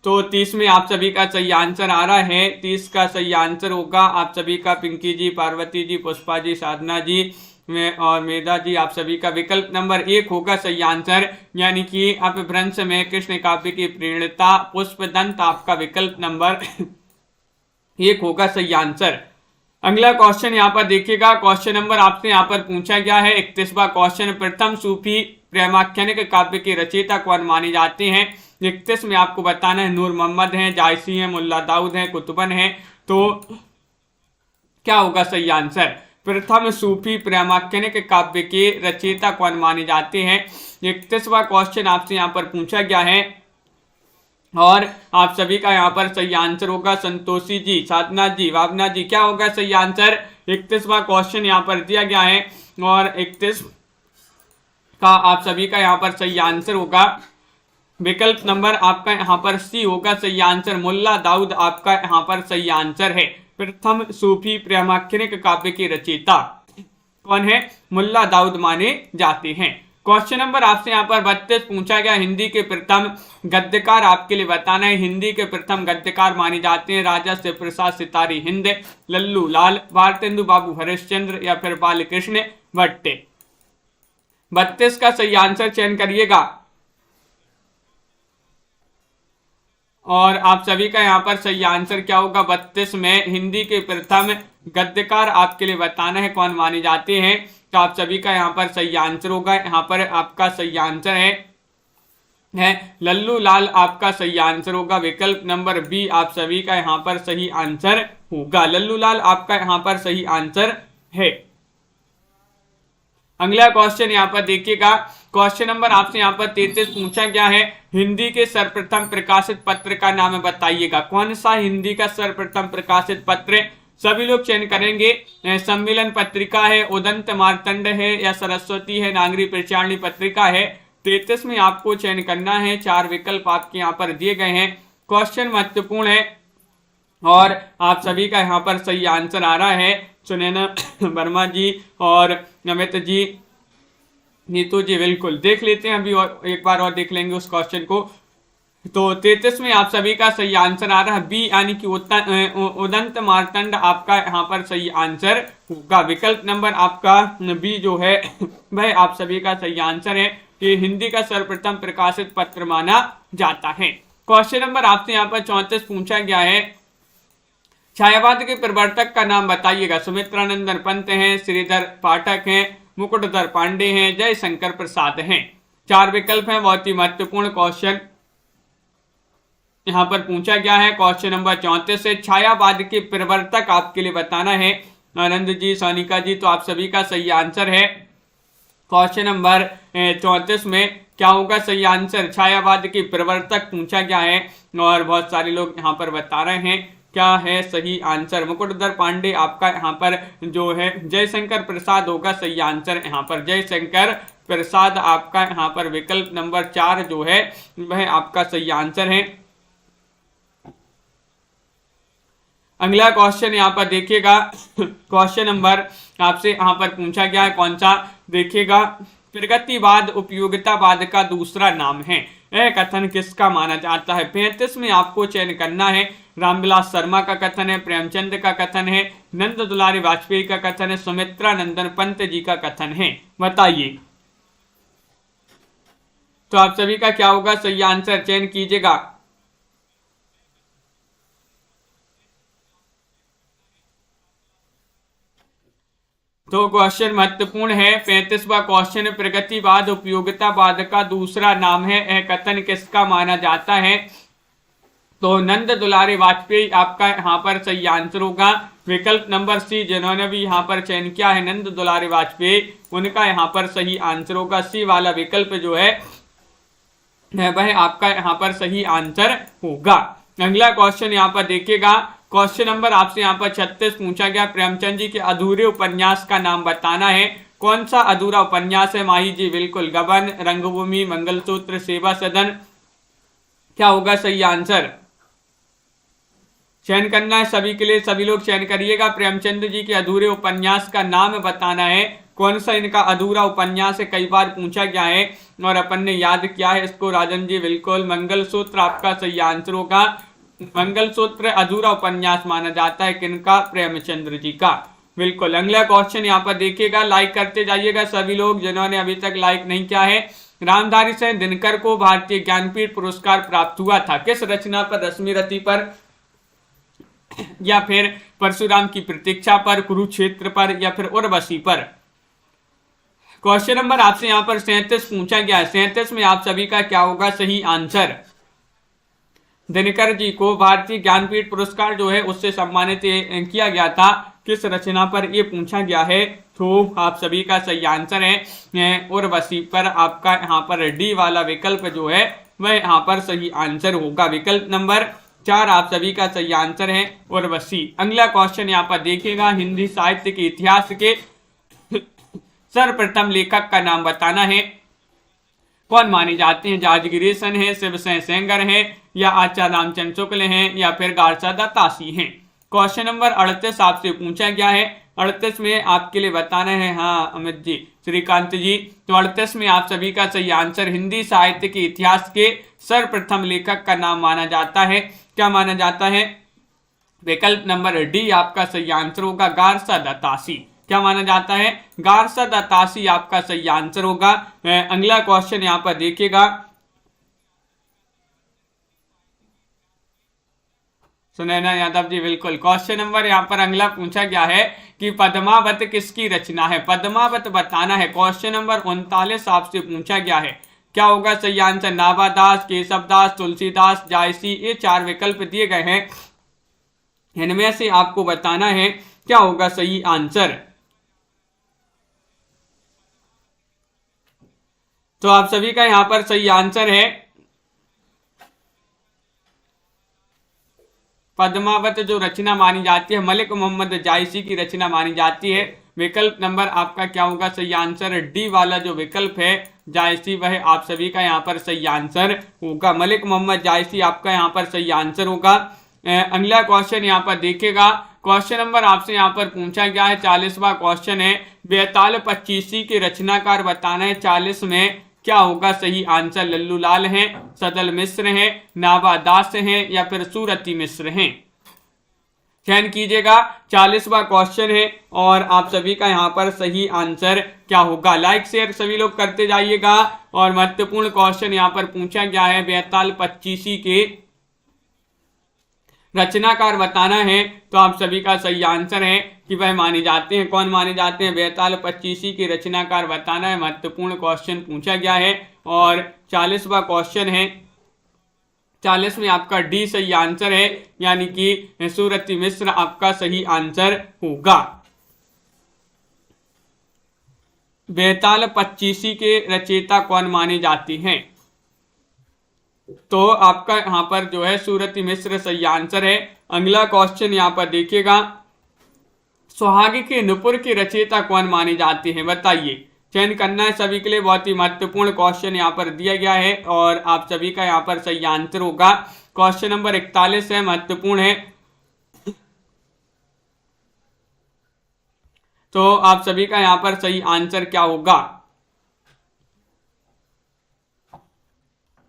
तो 30 में आप सभी का सही आंसर आ रहा है, 30 का सही आंसर होगा आप सभी का पिंकी जी, पार्वती जी, पुष्पा जी, साधना जी और मेधा जी, आप सभी का विकल्प नंबर 1 होगा सही आंसर। यानी कि अपभ्रंश में कृष्ण काव्य की प्रणेता पुष्पदंत आपका विकल्प नंबर 1 होगा सही आंसर। अगला क्वेश्चन यहाँ पर देखिएगा, क्वेश्चन नंबर आपसे यहाँ पर पूछा गया है 31वां क्वेश्चन, प्रथम सूफी प्रेमाख्यानिक काव्य के रचयिता कौन माने जाते हैं? 31 में आपको बताना है नूर मोहम्मद हैं, जायसी हैं, मुल्ला दाऊद हैं, कुतुबन हैं। तो क्या होगा सही आंसर? प्रथम सूफी प्रेमाख्यानिक काव्य के रचयिता कौन माने जाते हैं? 31वां क्वेश्चन आपसे यहाँ पर पूछा गया है और आप सभी का यहाँ पर सही आंसर होगा संतोषी जी, साधना जी, भावना जी। क्या होगा सही आंसर? 31वां क्वेश्चन यहाँ पर दिया गया है और 31 का आप सभी का यहाँ पर सही आंसर होगा। विकल्प नंबर आपका यहाँ पर सी होगा सही आंसर, मुल्ला दाऊद आपका यहाँ पर सही आंसर है। प्रथम सूफी प्रेमाख्यानिक काव्य के रचयिता कौन है? मुल्ला दाऊद माने जाते हैं। क्वेश्चन नंबर आपसे यहाँ पर 32 पूछा गया, हिंदी के प्रथम गद्यकार आपके लिए बताना है। हिंदी के प्रथम गद्यकार माने जाते हैं राजा शिव प्रसाद सितारी हिंद, लल्लू लाल, भारतेंदु बाबू हरिश्चंद्र या फिर बालकृष्ण भट्टे। 32 का सही आंसर चयन करिएगा। और आप सभी का यहाँ पर सही आंसर क्या होगा? 32 में हिंदी के प्रथम गद्यकार आपके लिए बताना है कौन माने जाते हैं। तो आप सभी का यहाँ पर सही आंसर होगा, यहाँ पर आपका सही आंसर है लल्लू लाल, आपका सही आंसर होगा। विकल्प नंबर बी आप सभी का यहाँ पर सही आंसर होगा, लल्लू लाल आपका यहाँ पर सही आंसर है। अगला क्वेश्चन यहाँ पर देखिएगा, क्वेश्चन नंबर आपसे यहाँ पर 33 पूछा गया है, हिंदी के सर्वप्रथम प्रकाशित पत्र का नाम बताइएगा। कौन सा हिंदी का सर्वप्रथम प्रकाशित पत्र? सभी लोग चयन करेंगे। सम्मेलन पत्रिका है, उदंत मार्तंड है या सरस्वती है, नागरी प्रचारणी पत्रिका है। 33 में आपको चयन करना है, 4 विकल्प आपके यहाँ पर दिए गए हैं। क्वेश्चन महत्वपूर्ण है और आप सभी का यहाँ पर सही आंसर आ रहा है। सुनैना वर्मा जी और अमित जी, नीतू जी, बिल्कुल देख लेते हैं अभी और एक बार और देख लेंगे उस क्वेश्चन को। तो 33 में आप सभी का सही आंसर आ रहा है बी, यानी कि उदंत मार्तंड आपका यहाँ पर सही आंसर होगा। विकल्प नंबर आपका बी जो है वह आप सभी का सही आंसर है। ये हिंदी का सर्वप्रथम प्रकाशित पत्र माना जाता है। क्वेश्चन नंबर आपसे यहाँ पर 34 पूछा गया है, छायावाद के प्रवर्तक का नाम बताइएगा। सुमित्रानंदन पंत हैं, श्रीधर पाठक हैं, मुकुटधर पांडे हैं, जयशंकर प्रसाद हैं। 4 विकल्प हैं, बहुत ही महत्वपूर्ण क्वेश्चन यहाँ पर पूछा गया है। क्वेश्चन नंबर 34 से छायावाद के प्रवर्तक आपके लिए बताना है। आनंद जी, सोनिका जी, तो आप सभी का सही आंसर है। क्वेश्चन नंबर 34 में क्या होगा सही आंसर? छायावाद के प्रवर्तक पूछा गया है और बहुत सारे लोग यहाँ पर बता रहे हैं क्या है सही आंसर। मुकुटधर पांडे आपका यहाँ पर जो है जयशंकर प्रसाद होगा सही आंसर। यहाँ पर जयशंकर प्रसाद आपका यहाँ पर विकल्प नंबर 4 जो है वह आपका सही आंसर है। अगला क्वेश्चन यहाँ पर देखिएगा, क्वेश्चन नंबर आपसे यहाँ पर पूछा गया है कौन सा? देखिएगा, प्रगतिवाद उपयोगितावाद का दूसरा नाम है, यह कथन किसका माना जाता है? 35 में आपको चयन करना है। रामविलास शर्मा का कथन है, प्रेमचंद का कथन है, नंद दुलारी वाजपेयी का कथन है, सुमित्रा नंदन पंत जी का कथन है, बताइए। तो आप सभी का क्या होगा सही आंसर? चयन कीजिएगा। तो क्वेश्चन महत्वपूर्ण है 35वां क्वेश्चन, प्रगतिवाद उपयोगितावाद का दूसरा नाम है, यह कथन किसका माना जाता है? तो नंद दुलारी वाजपेयी आपका यहाँ पर सही आंसर होगा। विकल्प नंबर सी जिन्होंने भी यहाँ पर चयन किया है नंद दुलारी वाजपेयी, उनका यहाँ पर सही आंसर होगा। सी वाला विकल्प जो है वह आपका यहाँ पर सही आंसर होगा। अगला क्वेश्चन यहाँ पर देखिएगा, क्वेश्चन नंबर आपसे यहाँ पर 36 पूछा गया, प्रेमचंद जी के अधूरे उपन्यास का नाम बताना है। कौन सा अधूरा उपन्यास है? माही जी, बिल्कुल गबन, रंगभूमि, मंगलसूत्र, सेवा सदन। क्या होगा सही आंसर? चयन करना है सभी के लिए, सभी लोग चयन करिएगा। प्रेमचंद जी के अधूरे उपन्यास का नाम बताना है। कौन सा इनका अधूरा उपन्यास है? कई बार पूछा गया है और अपन ने याद किया है इसको। राजन जी, बिल्कुल मंगलसूत्र आपका सही आंसर होगा। मंगलसूत्र अधूरा उपन्यास माना जाता है किनका? प्रेमचंद्र जी का, बिल्कुल। अगला क्वेश्चन यहाँ पर देखिएगा, लाइक करते जाइएगा सभी लोग जिन्होंने अभी तक लाइक नहीं किया है। रामधारी सिंह दिनकर को भारतीय ज्ञानपीठ पुरस्कार प्राप्त हुआ था किस रचना पर? रश्मि रति पर या फिर परशुराम की प्रतीक्षा पर, कुरुक्षेत्र पर या फिर उर्वशी पर? क्वेश्चन नंबर आपसे यहाँ पर 37 पूछा गया है। 37 में आप सभी का क्या होगा सही आंसर? दिनकर जी को भारतीय ज्ञानपीठ पुरस्कार जो है उससे सम्मानित किया गया था किस रचना पर? ये पूछा गया है। तो आप सभी का सही आंसर है उर्वशी पर, आपका यहाँ पर डी वाला विकल्प जो है वह यहाँ पर सही आंसर होगा। विकल्प नंबर 4 आप सभी का सही आंसर है उर्वशी। अगला क्वेश्चन यहाँ पर देखिएगा, हिंदी साहित्य के इतिहास के सर्वप्रथम लेखक का नाम बताना है। कौन माने जाते हैं? जॉर्ज ग्रिशम है, शिवसेन सेंगर है या आचार्य रामचंद्र शुक्ल हैं या फिर गार्सा दत्तासी हैं? क्वेश्चन नंबर 38 आपसे पूछा गया है, 38 में आपके लिए बताना है। हाँ अमित जी, श्रीकांत जी, तो 38 में आप सभी का सही आंसर हिंदी साहित्य के इतिहास के सर्वप्रथम लेखक का नाम माना जाता है। क्या माना जाता है? विकल्प नंबर डी आपका सही आंसर होगा, गारसद अतासी। क्या माना जाता है? गारसद अतासी आपका सही आंसर होगा। अगला क्वेश्चन यहाँ पर देखिएगा, सुनैना यादव जी, बिल्कुल। क्वेश्चन नंबर यहाँ पर अगला पूछा गया है कि पद्मावत किसकी रचना है? पद्मावत बताना है। क्वेश्चन नंबर 39 आपसे पूछा गया है। क्या होगा सही आंसर? नाभादास, केशवदास, तुलसीदास, जायसी, ये 4 विकल्प दिए गए हैं, इनमें से आपको बताना है क्या होगा सही आंसर। तो आप सभी का यहां पर सही आंसर है पद्मावत जो रचना मानी जाती है मलिक मोहम्मद जायसी की रचना मानी जाती है। विकल्प नंबर आपका क्या होगा सही आंसर? डी वाला जो विकल्प है जायसी, वह आप सभी का यहाँ पर सही आंसर होगा। मलिक मोहम्मद जायसी आपका यहाँ पर सही आंसर होगा। अगला क्वेश्चन यहाँ पर देखिएगा, क्वेश्चन नंबर आपसे यहाँ पर पूछा गया है 40वां क्वेश्चन है, बेताल पच्चीसी के रचनाकार बताना है। 40 में क्या होगा सही आंसर? लल्लू लाल हैं, सदल मिश्र हैं, नाभा दास हैं, या फिर सूरती मिश्र हैं? चयन कीजिएगा। 40वां क्वेश्चन है और आप सभी का यहाँ पर सही आंसर क्या होगा? लाइक शेयर सभी लोग करते जाइएगा। और महत्वपूर्ण क्वेश्चन यहाँ पर पूछा गया है, बेताल पच्चीसी के रचनाकार बताना है। तो आप सभी का सही आंसर है कि वह माने जाते हैं, कौन माने जाते हैं? बेताल पच्चीसी के रचनाकार बताना है। महत्वपूर्ण क्वेश्चन पूछा गया है और 40वां क्वेश्चन है। 40 में आपका डी सही आंसर है, यानी कि सूरती मिश्र आपका सही आंसर होगा। बेताल पच्चीसी के रचयिता कौन माने जाते हैं? तो आपका यहां पर जो है सूरती मिश्र सही आंसर है। अगला क्वेश्चन यहां पर देखिएगा, सुहाग के नुपुर के रचयिता कौन माने जाते हैं? बताइए। चयन करना है सभी के लिए, बहुत ही महत्वपूर्ण क्वेश्चन यहाँ पर दिया गया है और आप सभी का यहाँ पर सही आंसर होगा। क्वेश्चन नंबर 41 है, महत्वपूर्ण है। तो आप सभी का यहाँ पर सही आंसर क्या होगा?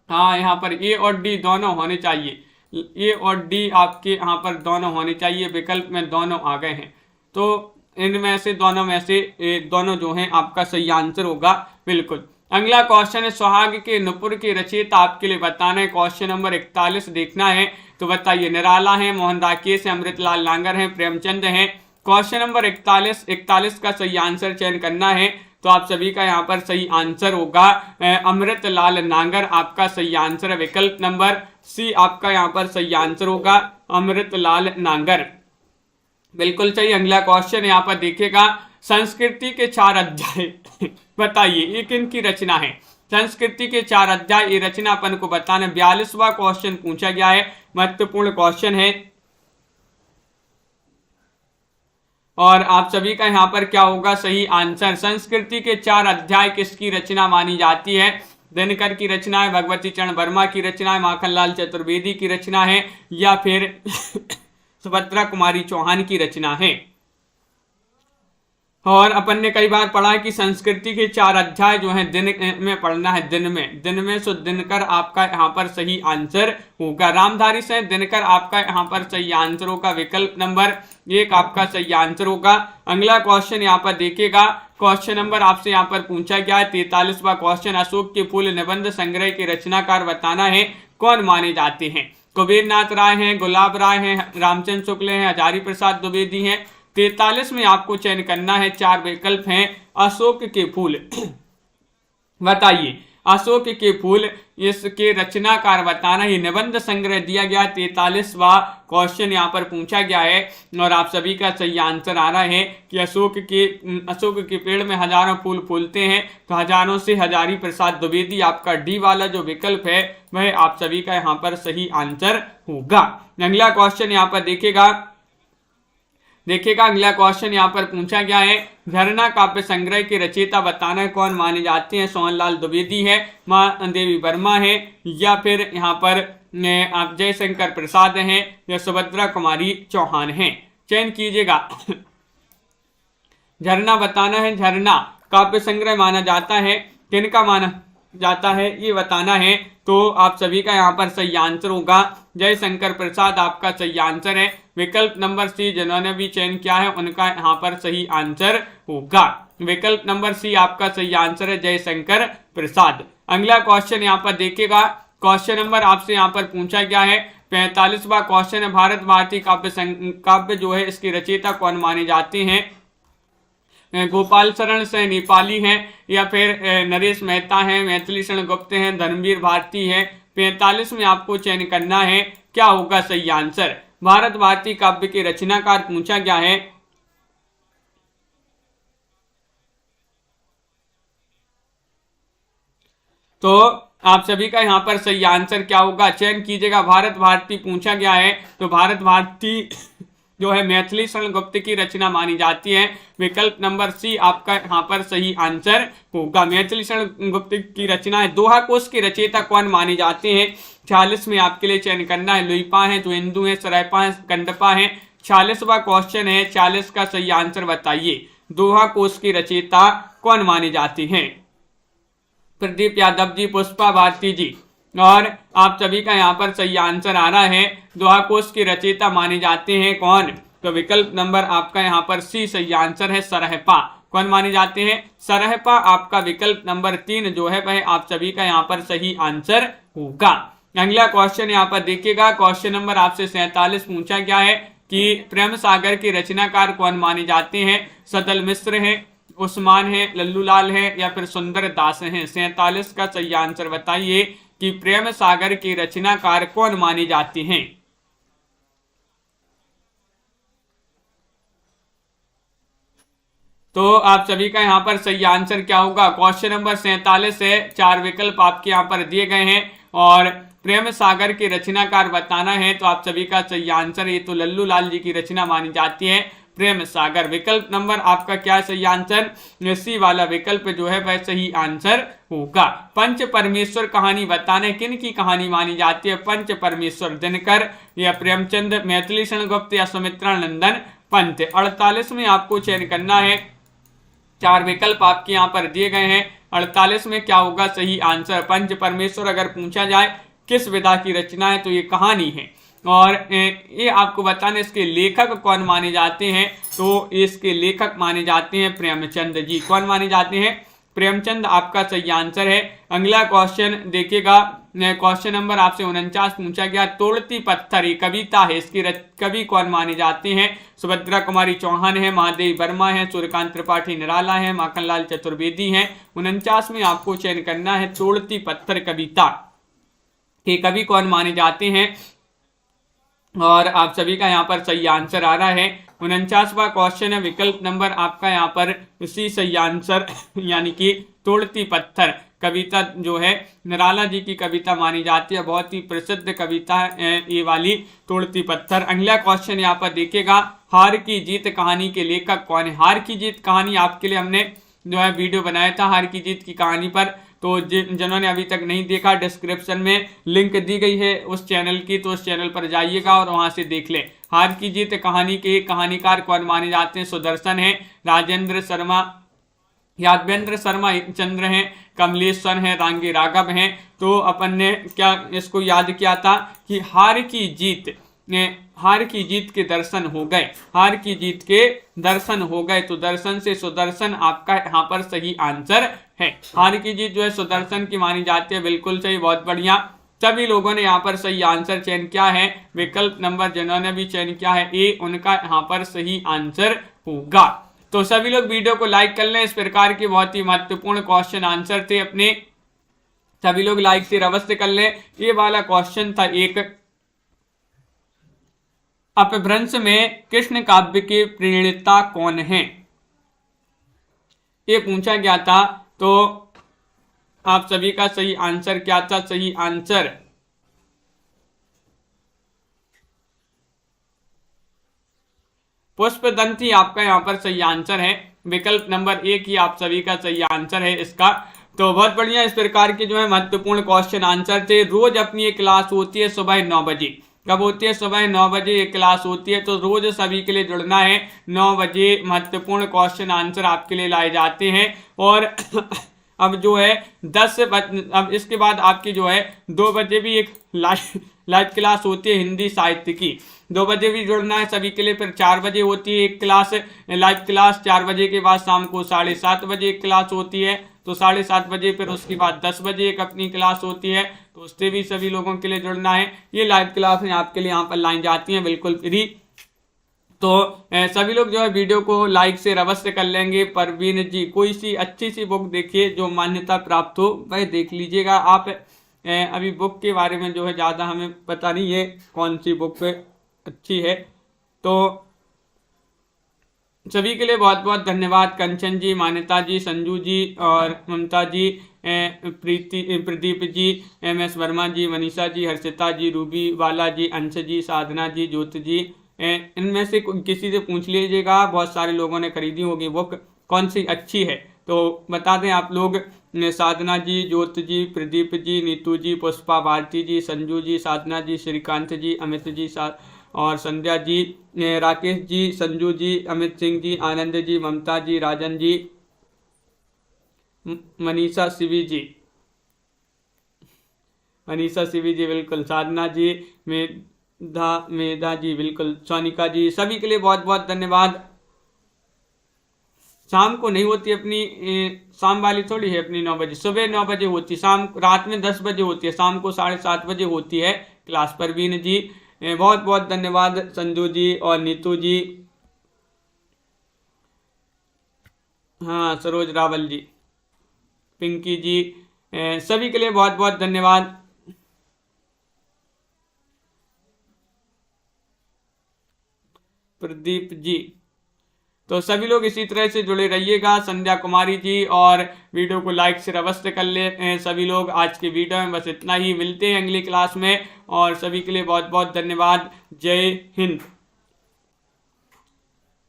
हाँ, यहाँ पर ए और डी दोनों होने चाहिए। ए और डी आपके यहाँ पर दोनों होने चाहिए, विकल्प में दोनों आ गए हैं। तो इनमें से दोनों में से दोनों जो हैं आपका सही आंसर होगा। बिल्कुल। अगला क्वेश्चन है, सुहाग के नुपुर के रचयिता आपके लिए बताना है। क्वेश्चन नंबर 41 देखना है। तो बताइए। निराला है, मोहन राकेश है, अमृतलाल नांगर है, प्रेमचंद है? क्वेश्चन नंबर 41 का सही आंसर चयन करना है। तो आप सभी का यहाँ पर सही आंसर होगा अमृतलाल नांगर आपका सही आंसर है। विकल्प नंबर सी आपका यहाँ पर सही आंसर होगा, अमृतलाल नांगर। बिल्कुल सही। अगला क्वेश्चन यहाँ पर देखिएगा, संस्कृति के 4 अध्याय बताइए ये किनकी रचना है? संस्कृति के 4 अध्याय, ये रचना अपन को बताना। 42वां क्वेश्चन पूछा गया है, महत्वपूर्ण क्वेश्चन है और आप सभी का यहाँ पर क्या होगा सही आंसर? संस्कृति के 4 अध्याय किसकी रचना मानी जाती है? दिनकर की रचना है, भगवती चरण वर्मा की रचना है, माखनलाल चतुर्वेदी की रचना है, या फिर सुभद्रा कुमारी चौहान की रचना है? और अपन ने कई बार पढ़ा है कि संस्कृति के 4 अध्याय जो है दिन में पढ़ना है, दिन में सो दिनकर आपका यहाँ पर सही आंसर होगा। रामधारी से दिनकर आपका यहाँ पर सही आंसर होगा। विकल्प नंबर 1 आपका सही आंसर होगा। अगला क्वेश्चन यहाँ पर देखिएगा, क्वेश्चन नंबर आपसे यहाँ पर पूछा गया है 43वां क्वेश्चन, अशोक के फूल निबंध संग्रह के रचनाकार बताना है, कौन माने जाते हैं? कुबेर नाथ राय हैं, गुलाब राय हैं, रामचंद्र शुक्ल हैं, हजारी प्रसाद द्विवेदी हैं? 43 में आपको चयन करना है। 4 विकल्प हैं। अशोक के फूल बताइए। अशोक के फूल इसके रचनाकार बताना ही निबंध संग्रह दिया गया। 43वां क्वेश्चन यहाँ पर पूछा गया है और आप सभी का सही आंसर आ रहा है कि अशोक के पेड़ में हजारों फूल फूलते हैं, तो हजारों से हजारी प्रसाद द्विवेदी आपका डी वाला जो विकल्प है वह आप सभी का यहाँ पर सही आंसर होगा। अगला क्वेश्चन यहाँ पर देखिएगा, अगला क्वेश्चन यहाँ पर पूछा गया है, झरना काव्य संग्रह के रचयिता बताना है, कौन माने जाते हैं? सोहनलाल द्विवेदी है, मां देवी वर्मा है, या फिर यहाँ पर आप जयशंकर प्रसाद हैं, या सुभद्रा कुमारी चौहान हैं? चयन कीजिएगा। झरना बताना है। झरना काव्य संग्रह माना जाता है, किनका माना जाता है ये बताना है। तो आप सभी का यहाँ पर सही आंसर होगा जयशंकर प्रसाद आपका सही आंसर है। विकल्प नंबर सी जिन्होंने भी चयन किया है उनका यहाँ पर सही आंसर होगा। विकल्प नंबर सी आपका सही आंसर है जयशंकर प्रसाद। अगला क्वेश्चन यहाँ पर देखिएगा, क्वेश्चन नंबर आपसे यहाँ पर पूछा गया है 45वां क्वेश्चन है, भारत भारती काव्य जो है इसकी रचयिता कौन माने जाते हैं? गोपाल शरण से नेपाली हैं, या फिर नरेश मेहता हैं, मैथिली शरण गुप्त हैं, धर्मवीर भारती है। 45 में आपको चयन करना है, क्या होगा सही आंसर? भारत भारती काव्य के रचनाकार पूछा गया है। तो आप सभी का यहाँ पर सही आंसर क्या होगा, चयन कीजिएगा। भारत भारती पूछा गया है, तो भारत भारती जो है मैथिली शरण गुप्त की रचना मानी जाती है। विकल्प नंबर सी आपका यहाँ पर सही आंसर होगा। मैथिली शरण गुप्त की रचना है। दोहा कोश के रचयिता कौन माने जाते हैं? 46 में आपके लिए चयन करना है। लुइपा है, द्विंदु है, सरायपा है, कंडपा है। 46वां क्वेश्चन है, 40 का सही आंसर बताइए। दोहा कोश की रचयिता कौन माने जाती हैं? प्रदीप यादव जी, पुष्पा भारती जी। और आप सभी का यहाँ पर सही आंसर आ रहा है, दोहा कोश की रचयिता माने जाते हैं कौन? तो विकल्प नंबर आपका यहाँ पर सी सही आंसर है, सरहपा। कौन माने जाते हैं? सरहपा आपका विकल्प नंबर 3 जो है वह आप सभी का यहाँ पर सही आंसर होगा। अगला क्वेश्चन यहाँ पर देखिएगा, क्वेश्चन नंबर आपसे 47 पूछा गया है कि प्रेम सागर के रचनाकार कौन माने जाते हैं? सदल मिश्र है, उस्मान है, लल्लूलाल है, या फिर सुंदर दास है। 47 का सही आंसर बताइए कि प्रेम सागर के रचनाकार कौन माने जाते हैं? तो आप सभी का यहाँ पर सही आंसर क्या होगा? क्वेश्चन नंबर 47 है, 4 विकल्प आपके यहाँ पर दिए गए हैं और प्रेम सागर के रचनाकार बताना है। तो आप सभी का सही आंसर ये तो लल्लूलाल जी की रचना मानी जाती है, प्रेम सागर। विकल्प नंबर आपका क्या सही आंसर? सी वाला विकल्प जो है वह सही आंसर होगा। पंच परमेश्वर कहानी बताने किन की कहानी मानी जाती है? पंच परमेश्वर, दिनकर या प्रेमचंद, मैथिली शरण गुप्त या सुमित्रा नंदन पंत। 48 में आपको चयन करना है, 4 विकल्प आपके यहाँ पर दिए गए हैं। 48 में क्या होगा सही आंसर? पंच परमेश्वर अगर पूछा जाए किस विधा की रचना है तो ये कहानी है। और ये आपको बताने इसके लेखक कौन माने जाते हैं? तो इसके लेखक माने जाते हैं प्रेमचंद जी। कौन माने जाते हैं? प्रेमचंद आपका सही आंसर है। अगला क्वेश्चन देखिएगा, क्वेश्चन नंबर आपसे 49 पूछा गया, तोड़ती पत्थर ये कविता है, इसकी कवि कौन माने जाते हैं? सुभद्रा कुमारी चौहान है, महादेवी वर्मा है, सूर्यकांत त्रिपाठी निराला है, माखनलाल चतुर्वेदी है। 49 में आपको चयन करना है, तोड़ती पत्थर कविता के कवि कौन माने जाते हैं? और आप सभी का यहाँ पर सही आंसर आ रहा है। 49वां क्वेश्चन है, विकल्प नंबर आपका यहाँ पर सी सही आंसर यानी कि तोड़ती पत्थर कविता जो है निराला जी की कविता मानी जाती है। बहुत ही प्रसिद्ध कविता है ये वाली तोड़ती पत्थर। अगला क्वेश्चन यहाँ पर देखिएगा, हार की जीत कहानी के लेखक कौन है? हार की जीत कहानी आपके लिए हमने जो है वीडियो बनाया था हार की जीत की कहानी पर, तो जिन्होंने अभी तक नहीं देखा डिस्क्रिप्शन में लिंक दी गई है उस चैनल की, तो उस चैनल पर जाइएगा और वहां से देख लें। हार की जीत कहानी के कहानीकार कौन माने जाते हैं? सुदर्शन है, राजेंद्र शर्मा, यादवेंद्र शर्मा चंद्र हैं, कमलेश्वर हैं, रांगी राघव हैं। तो अपन ने क्या इसको याद किया था कि हार की जीत के दर्शन हो गए, हार की जीत के दर्शन हो गए, तो दर्शन से सुदर्शन आपका यहाँ पर सही आंसर है। हार की जीत जो है सुदर्शन की मानी जाती है, बिल्कुल सही, बहुत बढ़िया। सभी लोगों ने यहाँ पर सही आंसर चयन किया है। विकल्प नंबर जिन्होंने भी चयन किया है ए, उनका यहाँ पर सही आंसर होगा। तो सभी लोग वीडियो को लाइक कर लें, इस प्रकार के बहुत ही महत्वपूर्ण क्वेश्चन आंसर थे अपने, सभी लोग लाइक से अवश्य कर लें। ये वाला क्वेश्चन था एक, अपभ्रंश में कृष्ण काव्य के प्रणेता कौन है? ये पूछा गया था। तो आप सभी का सही आंसर क्या था? सही आंसर पुष्पदंती आपका यहाँ पर सही आंसर है। विकल्प नंबर 1 ही आप सभी का सही आंसर है इसका। तो बहुत बढ़िया, इस प्रकार के जो है महत्वपूर्ण क्वेश्चन आंसर थे। रोज अपनी एक क्लास होती है सुबह 9 बजे, कब होती है? सुबह 9 बजे एक क्लास होती है। तो रोज सभी के लिए जुड़ना है। 9 बजे महत्वपूर्ण क्वेश्चन आंसर आपके लिए लाए जाते हैं। और अब जो है 10 बजे, अब इसके बाद आपकी जो है 2 बजे भी एक लाइव क्लास होती है हिंदी साहित्य की। 2 बजे भी जुड़ना है सभी के लिए। फिर 4 बजे होती है एक क्लास, लाइव क्लास। 4 बजे के बाद शाम को 7:30 बजे एक क्लास होती है। तो 7:30 बजे फिर उसके बाद 10 बजे एक अपनी क्लास होती है। तो उससे भी सभी लोगों के लिए जुड़ना है। ये लाइव क्लास आपके लिए यहाँ पर लाई जाती हैं बिल्कुल फ्री। तो सभी लोग जो है वीडियो को लाइक से अवश्य कर लेंगे। परवीन जी, कोई सी अच्छी सी बुक देखिए जो मान्यता प्राप्त हो, वह देख लीजिएगा आप। अभी बुक के बारे में जो है ज़्यादा हमें पता नहीं है कौन सी बुक अच्छी है। तो सभी के लिए बहुत बहुत धन्यवाद। कंचन जी, मान्यता जी, संजू जी और ममता जी, प्रदीप जी, MS वर्मा जी, मनीषा जी, हर्षिता जी, रूबी वाला जी, अंश जी, साधना जी, ज्योति जी, इनमें से किसी से पूछ लीजिएगा। बहुत सारे लोगों ने खरीदी होगी बुक, कौन सी अच्छी है तो बता दें आप लोग। साधना जी, ज्योति जी, प्रदीप जी, नीतू जी, पुष्पा भारती जी, संजू जी, साधना जी, श्रीकांत जी, अमित जी और संध्या जी, राकेश जी, संजू जी, अमित सिंह जी, आनंद जी, ममता जी, राजन जी, मनीषा शिवी जी, मनीषा शिवी जी बिल्कुल, साधना जी, मेधा जी बिल्कुल, सोनिका जी, सभी के लिए बहुत बहुत धन्यवाद। शाम को नहीं होती अपनी, शाम वाली थोड़ी है अपनी 9 बजे, सुबह 9 बजे होती, शाम रात में 10 बजे होती है, शाम को 7:30 बजे होती है क्लास। परवीन जी बहुत बहुत धन्यवाद। संजू जी और नीतू जी, हाँ सरोज रावल जी, पिंकी जी, सभी के लिए बहुत बहुत धन्यवाद। प्रदीप जी, तो सभी लोग इसी तरह से जुड़े रहिएगा। संध्या कुमारी जी, और वीडियो को लाइक से अवश्य कर ले सभी लोग। आज की वीडियो में बस इतना ही, मिलते हैं अगली क्लास में। और सभी के लिए बहुत बहुत धन्यवाद। जय हिंद।